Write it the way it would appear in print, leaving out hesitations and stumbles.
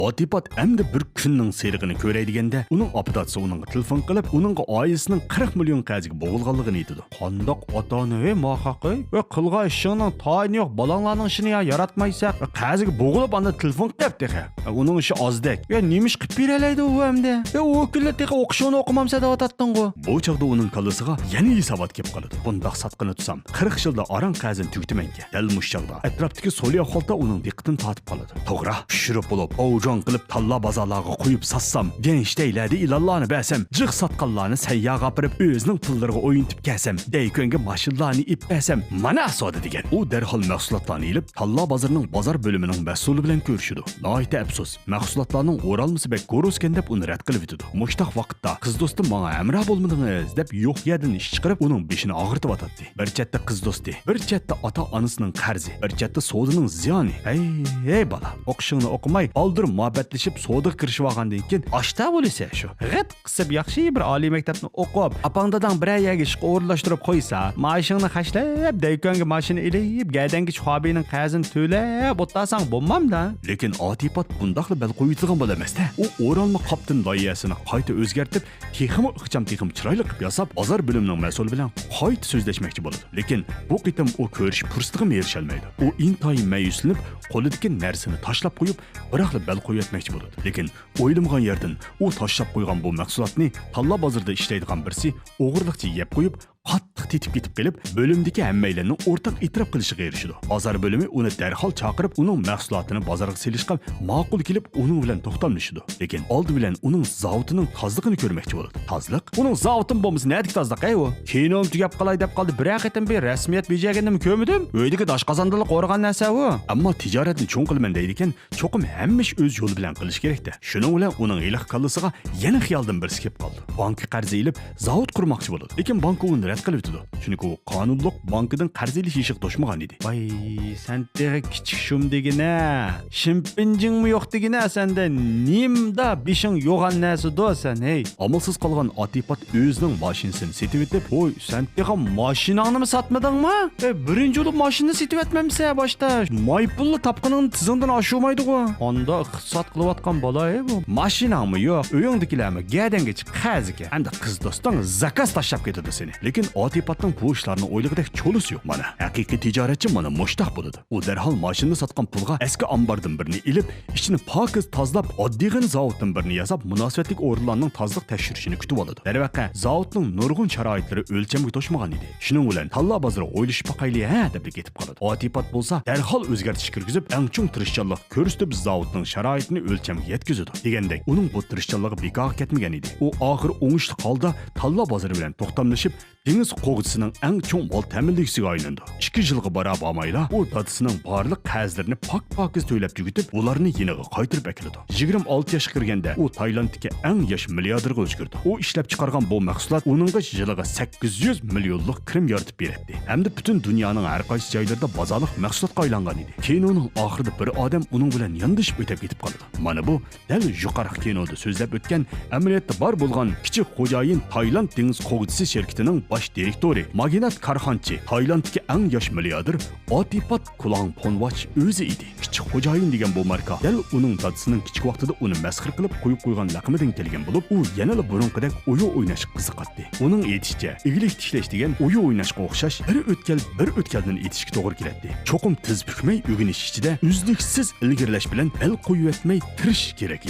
Otipat endi bir kunning serig'ini ko'ray deganda, uning opdatsi uningga telefon qilib, uningga oilasining 40 million qaziga bo'g'ilganligini aytdi. Qandoq ota-ona muhaqqi va qilgan ishingning tayini yo'q, balanglarning ishini yaratmaysa, qaziga bo'g'ilib anda telefon qilib deqa. Uning ishi ozdek. Ya nemish qilib beralaydi u hamda? Ya u kunlar teqa o'qishini o'qimamsa deb atatding-ku. Bu chaqda uning kallasiga yana hisobot kelib qoladi. Bundaq satqini tutsam, 40 yilda aran qazini tugtimenga. Dal mushchaqda atrofdagi so'liya xolta uning diqqatini tortib qoladi. To'g'ri, pishirib bo'lib, ovjon qilib talla bozorlarga qo'yib satsam, gençleylarni ilallarni bersam, jiq satqanlarni sayyoga apirib, o'zining pullariga o'yintib kelsam, deykonga mashinalarni ip bersam, mana asoda degan. U darhol mahsulotlarni ilib, talla bozorining bozor bo'limining mas'uli bilan ko'rishdi. Noyta afsus, mahsulotlarning o'ralmasi bek ko'ruskan deb uni rad qilib yutdi. Mushtaq vaqtda qiz do'stim menga amra bo'lmadingiz deb yo'q yerdan ish chiqarib, uning beshini og'irtib atadi. Bir chetda qiz do'sti, bir chetda ota-onasining qarzi, bir chetda sodining ziyoni. Ey bola, o'qishingni o'qimay, oldir muhabbatlashib savdoga kirishib olgandan keyin oshta bo'lsa shu. G'at qisib yaxshi bir oliy maktabni o'qib, apangdadan bir yerga ish o'rinlashtirib qo'ysa, maoshingni xashlab, deykonga mashina ilib, gaydangich hobining qazini to'lab o'tasang bo'lmamda. Lekin Otipat bundaqli bel qo'yilgan bo'la emas-da. U o'ralma qoptin loyihasini qayta o'zgartib, texmi ixcham chiroyli qilib yasab, bozor bo'limining mas'uli bilan qayta so'zlashmoqchi bo'ladi. Lekin bu qitim u ko'rish fursatiga erisha olmaydi. U intoyin mayuslanib, qo'lidagi narsani tashlab qo'yib, biroqli bel qo'yatmoqchi bo'ladi. Lekin o'ylamgan yerdan u tashlab qo'ygan bu mahsulotni talla bozorda ishlaydigan birisi o'g'irlikchi yeb qo'yib, qattiq tetib ketib kelib, bo'limdagi hammalarning o'rtaq e'tirof qilishiga erishdi. Bozor bo'limi uni darhol chaqirib, uning mahsulotini bozorga selishga ma'qul kelib, uning bilan to'xtamlashdi. Lekin oldi bilan uning zavodining tozligini ko'rmoqchi bo'ldi. Tozlik? Uning zavodin bo'lmasa nədiki tozlik ey u? Keyinam tugab qolay deb qoldi. Bir haqiqatan bir rasmiyat bejaganimni ko'rmadim. O'ydagi doshqozondilik o'rgan narsa u. Ammo tijoratni cho'ng qilman deydi ekan, cho'qim hammish o'z yo'li bilan qilish kerak-da. Shuning bilan uning iliq qallasiga yana xiyoldan birisi kelib qoldi. Banka qarz ilib, zavod qurmoqchi bo'ldi. Lekin banka uni rad qilib o'tdi. Chunki u qonunliq bankadan qarz ilish ishiga to'shmagan edi. Voy, sen tega kichik shum degina. Shimpinjingmi yo'q degina senda nimda beshing yo'g'an narsa do'san, hey. Amalsiz qolgan Otipat o'zining mashinasini setib etib, "Voy, sen tega mashinangni sotmadingmi? Birinchi bo'lib mashinani setib etmamsa boshda moy pulni topqiningni tizimdan oshirmaydi-ku. Onda iqtisod qilayotgan bola bu. Mashinangmi yo'q, uyingdagilarmi gadanga chiq qaziga. Endi qiz do'sting zakaz tashlab ketadi seni. Lekin Otipatning bu ishlarni o'yligidek cho'lisi yo'q mana. Haqiqiy tijoratchi mana mushtaq bo'ladi. U darhol mashinani sotgan pulga eski ambardan birini ilib, ichini pokiz tozalab, oddiygina zavoddan birini yasab, munosabatlik o'rinlarning tozalik tekshirishini kutib oladi. Darvaqa, zavodning nurg'un sharoitlari o'lchamga to'shmagan edi. Shuning bilan talla bozori o'ylashib boqayli deb ketib qoladi. Otipat bo'lsa, darhol o'zgartish kirgizib, eng chong tirishchanlik ko'rsatib zavodning sharoitini o'lchamga yetkazadi. Degandek, uning bu tirishchanligi bekor ketmagan edi. U oxir o'ngishli holda talla bozori bilan to'xtamlashib, dengiz qo'g'isining eng chong mol ta'minligisiga aylandi. 2 yilga barab olmayla, u dadisining barliq qarzlarini pak-pokiz to'lab tugitib, ularni yeniga qaytarib akiladi. 26 yoshga kirganda u Tailanddagi eng yosh milliarderga o'zgardi. U ishlab chiqargan bu mahsulot uningga yiliga 800 millionlik kirim yaratib beradi. Hamda butun dunyoning har qaysi joylarida bozorlik mahsulotga aylangan edi. Keyin uning oxirida bir odam uning bilan yondashib o'tib ketib qoldi. Mana bu dal yuqori kinoda so'zlab o'tgan amaliyotda bor bo'lgan kichik xo'jayin Tailand dengiz qo'g'isi shirkatining bosh direktori, magnat karxonchi, Tailanddagi eng yosh milliarder Otipat Kulangponwach o'zi edi. Kichik xo'jayin degan bu marka dal uning dadisining kichik vaqtida uni masxir qilib qo'yib qo'ygan laqamidan kelgan bo'lib, u yanada burunqidek o'yin o'ynashga qiziqadi. Uning aytishicha, iglik tishlash degan o'yin o'ynashga o'xshash bir o'tkaldan etishga to'g'ri keladi. Cho'qim tiz bukmay o'rganish ichida uzluksiz ilgirlash bilan el qo'yib etmay tirish kerak edi.